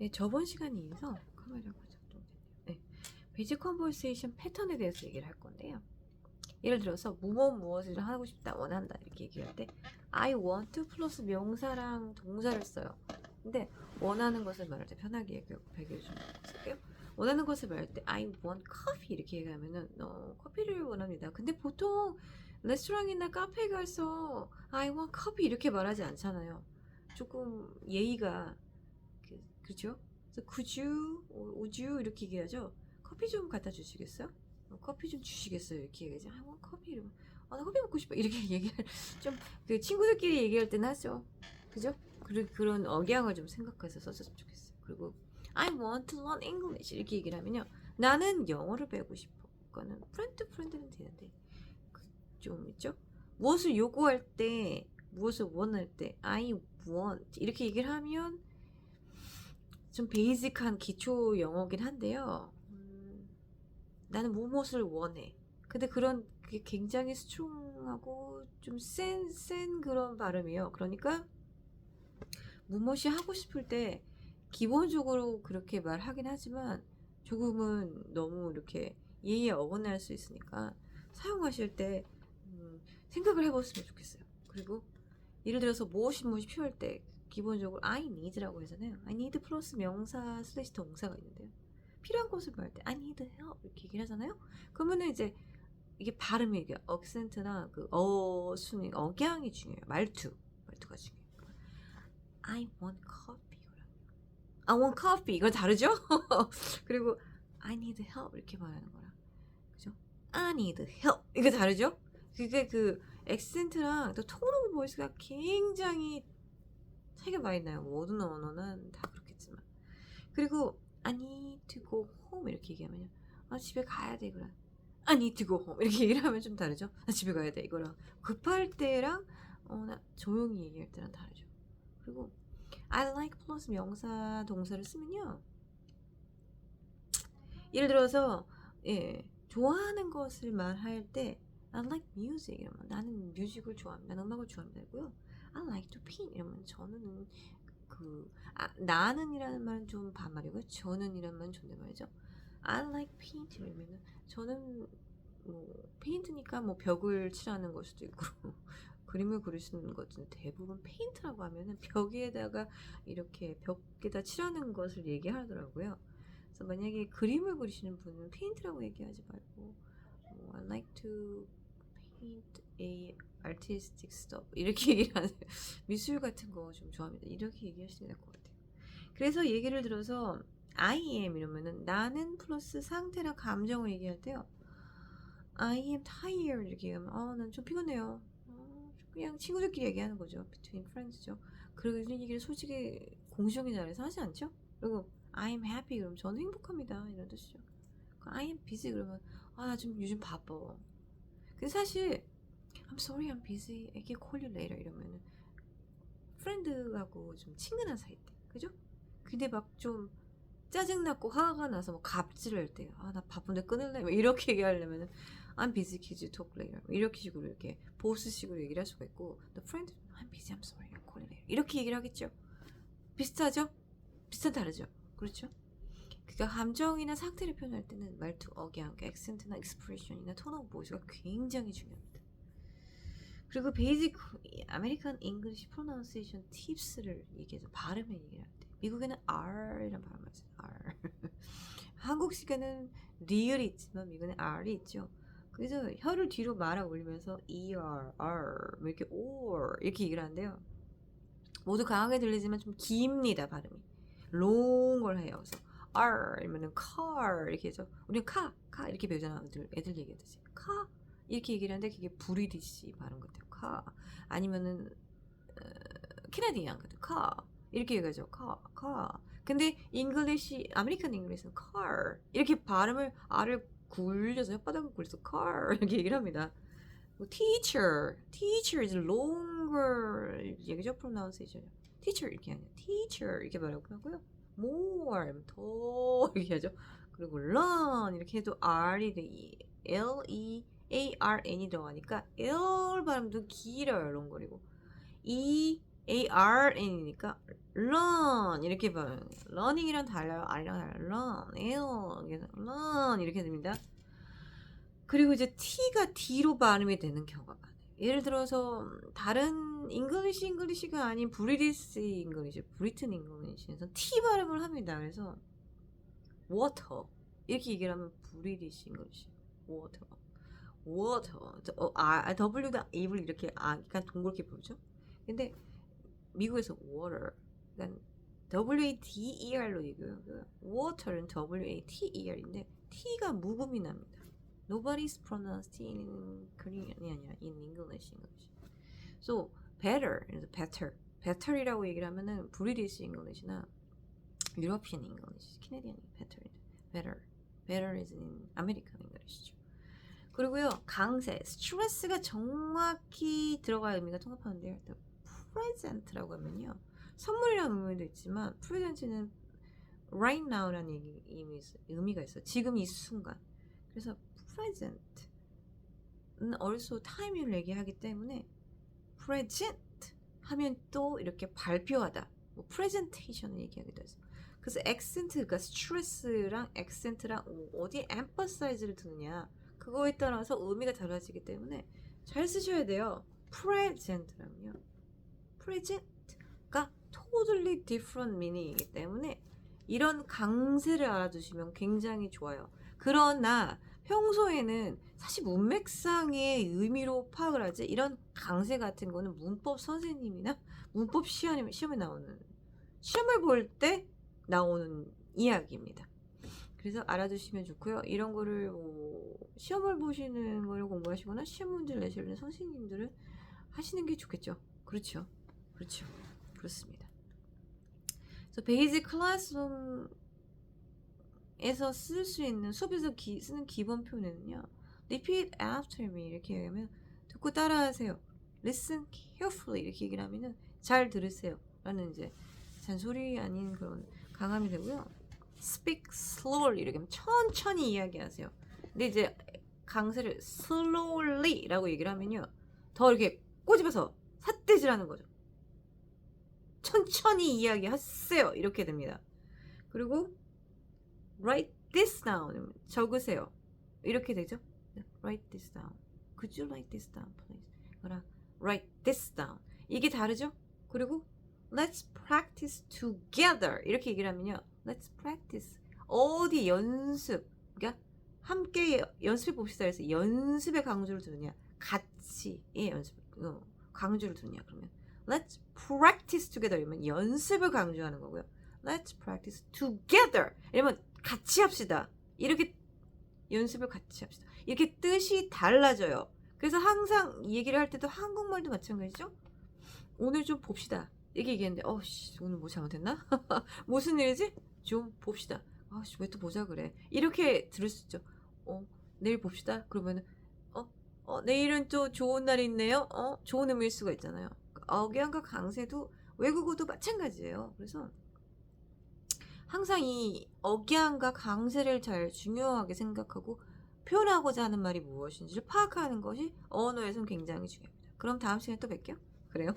네, 저번 시간에 이어서 카메라가 작동됐네요. 네, 베이직 컨버세이션 패턴에 대해서 얘기를 할 건데요. 예를 들어서 무엇을 하고 싶다, 원한다 이렇게 얘기할 때 I want to 플러스 명사랑 동사를 써요. 근데 원하는 것을 말할 때 편하게 얘기해 좀 볼게요. 원하는 것을 말할 때 I want coffee 이렇게 얘기하면은 커피를 원합니다. 근데 보통 레스토랑이나 카페 가서 I want coffee 이렇게 말하지 않잖아요. 조금 예의가 그렇죠? 그래서 could you, would you 이렇게 얘기하죠. 커피 좀 갖다 주시겠어요? 커피 좀 주시겠어요? 이렇게 얘기하지. I want coffee 이러면 나 커피 먹고 싶어 이렇게 얘기를 좀 그 친구들끼리 얘기할 때는 하죠. 그죠? 그런 억양을 좀 생각해서 썼으면 좋겠어요. 그리고 I want to learn English 이렇게 얘기를 하면요. 나는 영어를 배우고 싶어. 그거는 프렌드는 되는데 좀 있죠? 무엇을 요구할 때 무엇을 원할 때 I want 이렇게 얘기를 하면 좀 베이직한 기초 영어긴 한데요. 나는 무엇을 원해. 근데 그런 게 굉장히 스트롱하고 좀 센 그런 발음이에요. 그러니까 무엇이 하고 싶을 때 기본적으로 그렇게 말하긴 하지만 조금은 너무 이렇게 예의에 어긋날 수 있으니까 사용하실 때 생각을 해봤으면 좋겠어요. 그리고 예를 들어서 무엇이 필요할 때 기본적으로 I need라고 하잖아요. I need 플러스 명사 슬래시 동사가 있는데요. 필요한 것을 말할 때 I need help 이렇게 얘기를 하잖아요. 그러면은 이제 이게 발음이 이게 억센트나 그 순위 억양이 중요해요. 말투가 중요해요. I want coffee. I want coffee 이건 다르죠? 그리고 I need help 이렇게 말하는 거랑 그죠? I need help 이거 다르죠? 그게 그 액센트랑 또 톤 오브 보이스가 굉장히 차이가 많이 나요. 모든 언어는 다 그렇겠지만. 그리고 I need to go home 이렇게 얘기하면요. 집에 가야 돼 이거랑 I need to go home 이렇게 얘기를 하면 좀 다르죠. 집에 가야 돼 이거랑 급할 때랑 나 조용히 얘기할 때랑 다르죠. 그리고 I like 플러스 명사 동사를 쓰면요. 예를 들어서 좋아하는 것을 말할 때 I like music 이러면 나는 뮤직을 좋아합니다. 나는 음악을 좋아합니다. 고요. I like to paint 이러면 저는 나는이라는 말은 좀 반말이고요. 저는이라는 말은 존댓말이죠. I like paint 이러면은 저는 페인트니까 벽을 칠하는 걸 수도 있고 그림을 그리시는 것은 대부분 페인트라고 하면은 벽에다가 이렇게 벽에다 칠하는 것을 얘기하더라고요. 그래서 만약에 그림을 그리시는 분은 페인트라고 얘기하지 말고 I like to paint a artistic stuff 이렇게 얘기를 하세요. 미술 같은 거 좀 좋아합니다. 이렇게 얘기하시면 될 것 같아요. 그래서 얘기를 들어서 I am 이러면은 나는 플러스 상태나 감정을 얘기할 때요. I am tired 이렇게 얘기하면 난 좀 피곤해요. 그냥 친구들끼리 얘기하는 거죠. Between friends죠. 그리고 이런 얘기를 솔직히 공식적인 자리에서 하지 않죠? 그리고 I am happy 그러면 저는 행복합니다. 이런 뜻이죠. I am busy 그러면 나 좀 요즘 바빠. 근데 사실 I'm sorry I'm busy. I can call you later 이러면은 프렌드하고 좀 친근한 사이 때. 그죠? 근데 막 좀 짜증났고 화가 나서 뭐 갑질을 할 때, 나 바쁜데 끊을래? 뭐 이렇게 얘기하려면은 I'm busy, could you talk later? 이렇게 식으로 이렇게 보스식으로 얘기를 할 수가 있고, the friend, I'm busy, I'm sorry, I'll call you later. 이렇게 얘기를 하겠죠. 비슷하죠? 다르죠? 그렇죠? 그러니까 감정이나 상태를 표현할 때는 말투, 억양, 액센트나 익스프레션이나 톤 오브 보이스가 굉장히 중요합니다. 그리고 베이직 아메리칸 잉글리시 프로나운세이션 팁스를 얘기해서 발음을 얘기할 때 미국에는 R이란 발음을 하죠. R. 한국식에는 리을이 있지만 미국에는 R이 있죠. 그래서 혀를 뒤로 말아 올리면서 ER, R 이렇게 OR 이렇게 얘기를 하는데요. 모두 강하게 들리지만 좀 깁니다 발음이. 롱을 해요. 그래서 R 이러면은 car 이렇게 해서 우리는 카 이렇게 배우잖아. 애들 얘기하듯이 카 이렇게 얘기를 하는데 그게 브리티시 발음 같아요. 카 아니면은 캐나디안 같은 카 이렇게 얘기하죠. 카. 근데 아메리칸 잉글리시는 car 이렇게 발음을 R을 굴려서 혓바닥을 굴려서 car 이렇게 얘기를 합니다. teacher is longer 얘기죠. pronunciation teacher 이렇게 하냐 teacher 이렇게 말하고 하고요. more 더 이렇게 하죠. 그리고 learn 이렇게 해도 R이 L-E-A-R-N이 들어가니까 L 발음도 길어요. 롱거리고 E-A-R-N이니까 learn 이렇게 봐요. learning이랑 달라요. R이랑 달라요. learn, learn 이렇게 됩니다. 그리고 이제 T가 D로 발음이 되는 경우가 많아요. 예를 들어서 다른 잉글리시가 아닌 브리티시 잉글리시, 브리튼 잉글리시에서 T 발음을 합니다. 그래서 water 이렇게 얘기를 하면 브리티시 잉글리시 water W가 입을 이렇게 약간 동그랗게 부르죠. 근데 미국에서 water 그러니까 WATER로 얘기해요. water는 WATER인데 T가 묵음이 납니다. Nobody's pronounced in Korean이 아니라 in English. So better, better이라고 얘기를 하면은 British English나 European English, Canadian better is in American English죠. 그리고요 강세, 스트레스가 정확히 들어갈 의미가 통합하는데요. present라고 하면요 선물이라는 의미도 있지만 present는 right now라는 의미가 있어요. 지금 이 순간. 그래서 present는 also time을 얘기하기 때문에 present 하면 또 이렇게 발표하다, 뭐 presentation을 얘기하기도 해서. 그래서 accent, 그러니까 스트레스랑 accent랑 어디에 emphasize를 두느냐 그거에 따라서 의미가 달라지기 때문에 잘 쓰셔야 돼요. present라면요 present가 totally different meaning이기 때문에 이런 강세를 알아두시면 굉장히 좋아요. 그러나 평소에는 사실 문맥상의 의미로 파악을 하지 이런 강세 같은 거는 문법 선생님이나 문법 시험에 나오는 시험을 볼 때 나오는 이야기입니다. 그래서 알아두시면 좋고요. 이런 거를 시험을 보시는 걸 공부하시거나 시험 문제를 내시는 선생님들은 하시는 게 좋겠죠. 그렇죠. 그렇습니다. 그래서 베이직 클래스룸에서 쓸 수 있는 수업에서 쓰는 기본 표현은요. Repeat after me 이렇게 얘기하면 듣고 따라하세요. Listen carefully 이렇게 얘기를 하면은 잘 들으세요. 라는 이제 잔소리 아닌 그런 강함이 되고요. Speak slowly 이렇게 하면 천천히 이야기하세요. 근데 이제 강세를 slowly라고 얘기를 하면요. 더 이렇게 꼬집어서 삿대질하는 거죠. 천천히 이야기하세요. 이렇게 됩니다. 그리고 write this down 적으세요. 이렇게 되죠. write this down. Could you write this down, please? 그러나 write this down. 이게 다르죠? 그리고 let's practice together. 이렇게 얘기를 하면요. let's practice. 어디 연습. 그러니까 함께 연습해 봅시다. 그래서 연습에 강조를 두느냐. 같이의 연습. 강조를 두느냐. 그러면 let's practice together. 이러면 연습을 강조하는 거고요. let's practice together. 이러면 같이 합시다. 이렇게 연습을 같이 합시다. 이렇게 뜻이 달라져요. 그래서 항상 얘기를 할 때도 한국말도 마찬가지죠. 오늘 좀 봅시다. 이렇게 얘기했는데 오늘 뭐 잘못했나? 무슨 일이지? 좀 봅시다. 왜 또 보자 그래. 이렇게 들을 수 있죠. 내일 봅시다. 그러면은 내일은 또 좋은 날이 있네요. 좋은 의미일 수가 있잖아요. 억양과 강세도 외국어도 마찬가지예요. 그래서 항상 이 억양과 강세를 잘 중요하게 생각하고 표현하고자 하는 말이 무엇인지를 파악하는 것이 언어에서는 굉장히 중요합니다. 그럼 다음 시간에 또 뵐게요. 그래요?